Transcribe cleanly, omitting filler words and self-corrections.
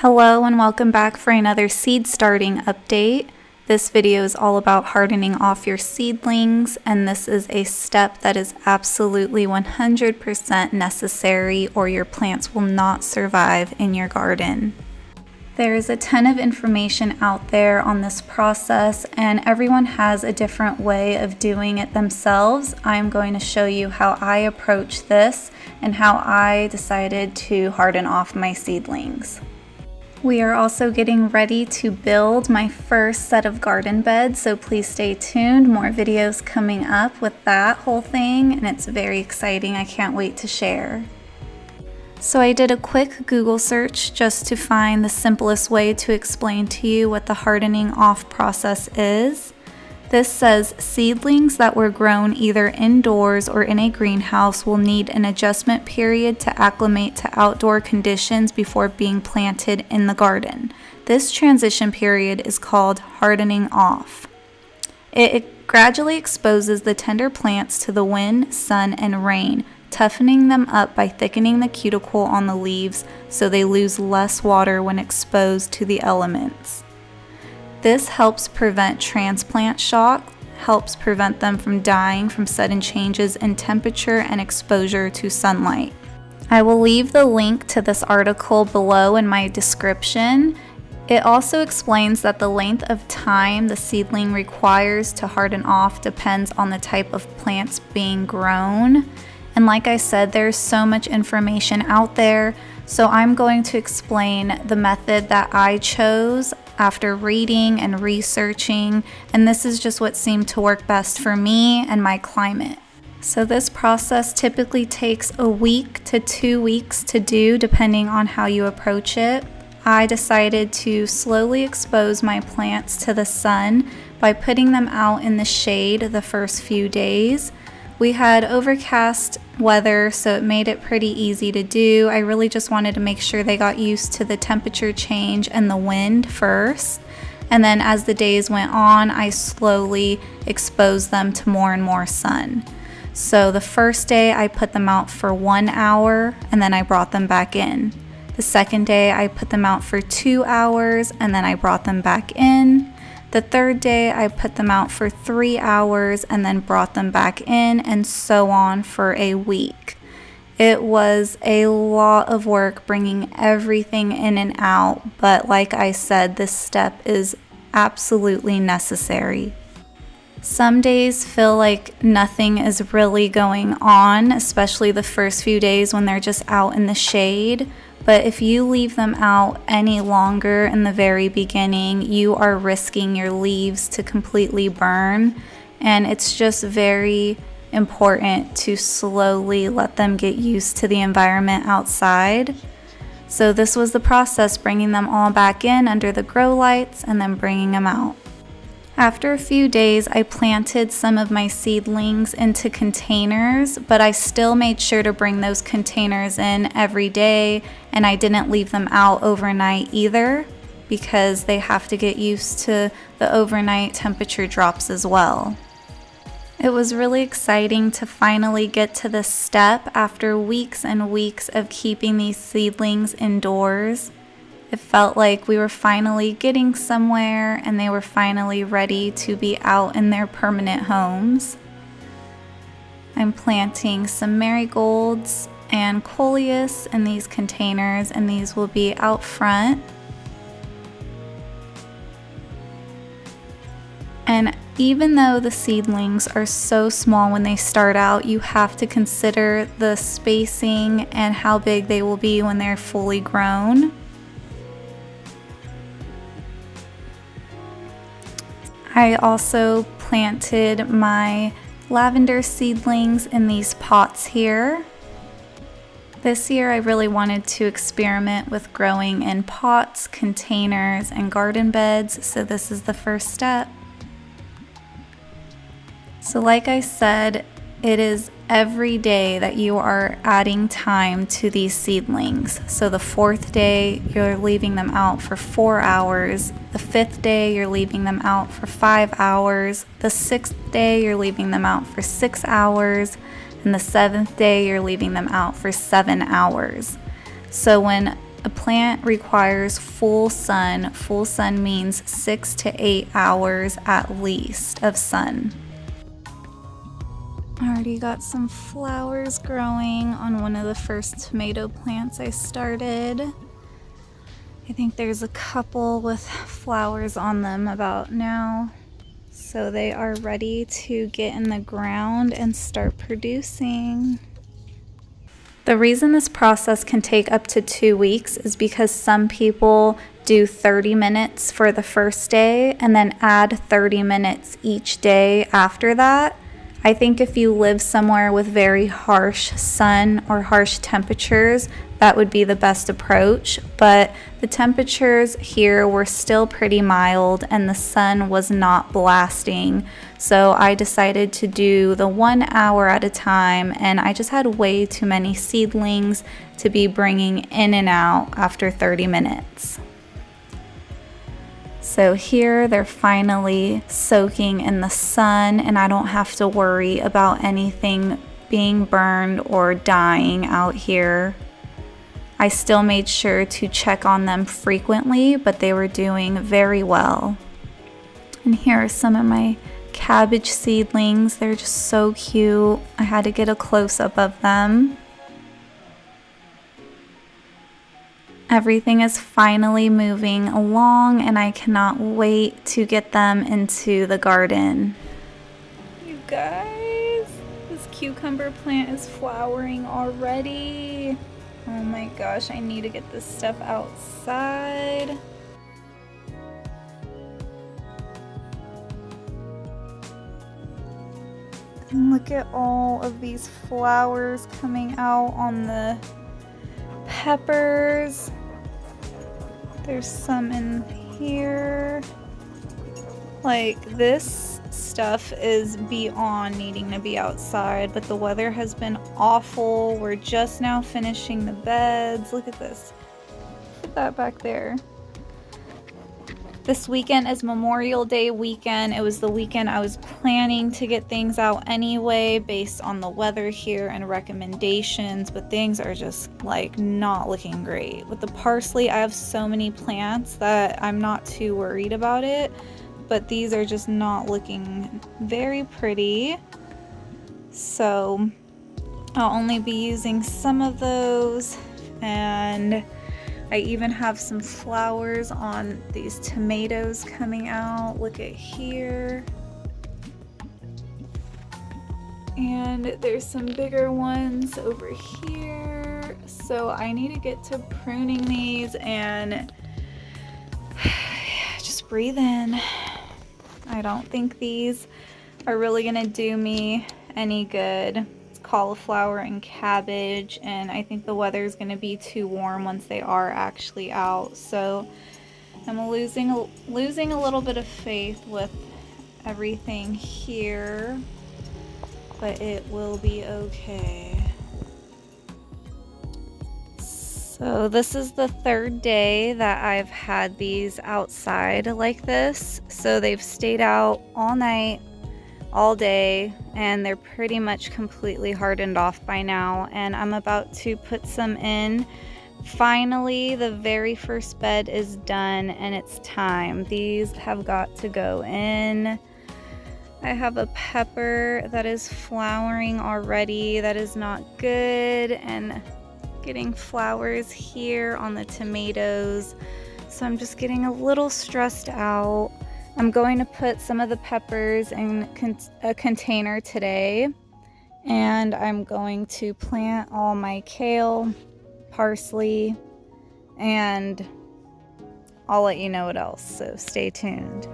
Hello and welcome back for another seed starting update. This video is all about hardening off your seedlings, and this is a step that is absolutely 100% necessary or your plants will not survive in your garden. There is a ton of information out there on this process and everyone has a different way of doing it themselves. I'm going to show you how I approach this and how I decided to harden off my seedlings. We are also getting ready to build my first set of garden beds, so please stay tuned. More videos coming up with that whole thing, and it's very exciting. I can't wait to share. So I did a quick Google search just to find the simplest way to explain to you what the hardening off process is. This says seedlings that were grown either indoors or in a greenhouse will need an adjustment period to acclimate to outdoor conditions before being planted in the garden. This transition period is called hardening off. It gradually exposes the tender plants to the wind, sun, and rain, toughening them up by thickening the cuticle on the leaves so they lose less water when exposed to the elements. This helps prevent transplant shock, helps prevent them from dying from sudden changes in temperature and exposure to sunlight. I will leave the link to this article below in my description. It also explains that the length of time the seedling requires to harden off depends on the type of plants being grown. And like I said, there's so much information out there, so I'm going to explain the method that I chose after reading and researching, and this is just what seemed to work best for me and my climate. So this process typically takes a week to 2 weeks to do, depending on how you approach it. I decided to slowly expose my plants to the sun by putting them out in the shade the first few days. We had overcast weather, so it made it pretty easy to do. I really just wanted to make sure they got used to the temperature change and the wind first. And then as the days went on, I slowly exposed them to more and more sun. So the first day I put them out for 1 hour and then I brought them back in. The second day I put them out for 2 hours and then I brought them back in. The third day I put them out for 3 hours and then brought them back in, and so on for a week. It was a lot of work bringing everything in and out, but like I said, this step is absolutely necessary. Some days feel like nothing is really going on, especially the first few days when they're just out in the shade. But if you leave them out any longer in the very beginning, you are risking your leaves to completely burn. And it's just very important to slowly let them get used to the environment outside. So this was the process, bringing them all back in under the grow lights and then bringing them out. After a few days, I planted some of my seedlings into containers, but I still made sure to bring those containers in every day, and I didn't leave them out overnight either because they have to get used to the overnight temperature drops as well. It was really exciting to finally get to this step after weeks and weeks of keeping these seedlings indoors. It felt like we were finally getting somewhere and they were finally ready to be out in their permanent homes. I'm planting some marigolds and coleus in these containers, and these will be out front. And even though the seedlings are so small when they start out, you have to consider the spacing and how big they will be when they're fully grown. I also planted my lavender seedlings in these pots here. This year I really wanted to experiment with growing in pots, containers, and garden beds, so this is the first step. So like I said, it is every day that you are adding time to these seedlings. So the 4th day, you're leaving them out for 4 hours. The 5th day, you're leaving them out for 5 hours. The 6th day, you're leaving them out for 6 hours. And the 7th day, you're leaving them out for 7 hours. So when A plant requires full sun. Full sun means 6 to 8 hours at least of sun. I already got some flowers growing on one of the first tomato plants I started. I think there's a couple with flowers on them about now. So they are ready to get in the ground and start producing. The reason this process can take up to 2 weeks is because some people do 30 minutes for the first day and then add 30 minutes each day after that. I think if you live somewhere with very harsh sun or harsh temperatures, that would be the best approach. But the temperatures here were still pretty mild and the sun was not blasting. So I decided to do the 1 hour at a time, and I just had way too many seedlings to be bringing in and out after 30 minutes. So here they're finally soaking in the sun, and I don't have to worry about anything being burned or dying out here. I still made sure to check on them frequently, but they were doing very well. And here are some of my cabbage seedlings. They're just so cute. I had to get a close-up of them. Everything is finally moving along, and I cannot wait to get them into the garden. You guys, this cucumber plant is flowering already. Oh my gosh, I need to get this stuff outside. And look at all of these flowers coming out on the peppers. There's some in here. Like, this stuff is beyond needing to be outside, but the weather has been awful. We're just now finishing the beds. Look at this. Look at that back there. This weekend is Memorial Day weekend. It was the weekend I was planning to get things out anyway based on the weather here and recommendations, but things are just like not looking great. With the parsley, I have so many plants that I'm not too worried about it, but these are just not looking very pretty. So I'll only be using some of those, and I even have some flowers on these tomatoes coming out. Look at here. And there's some bigger ones over here. So I need to get to pruning these and just breathe in. I don't think these are really gonna do me any good. Cauliflower and cabbage, and I think the weather is going to be too warm once they are actually out. So I'm losing a little bit of faith with everything here, but it will be okay. So this is the third day that I've had these outside like this. So they've stayed out all night, all day, and they're pretty much completely hardened off by now, and I'm about to put some in. Finally, the very first bed is done and it's time. These have got to go in. I have a pepper that is flowering already. That is not good, and getting flowers here on the tomatoes, so I'm just getting a little stressed out. I'm going to put some of the peppers in a container today, and I'm going to plant all my kale, parsley, and I'll let you know what else, so stay tuned.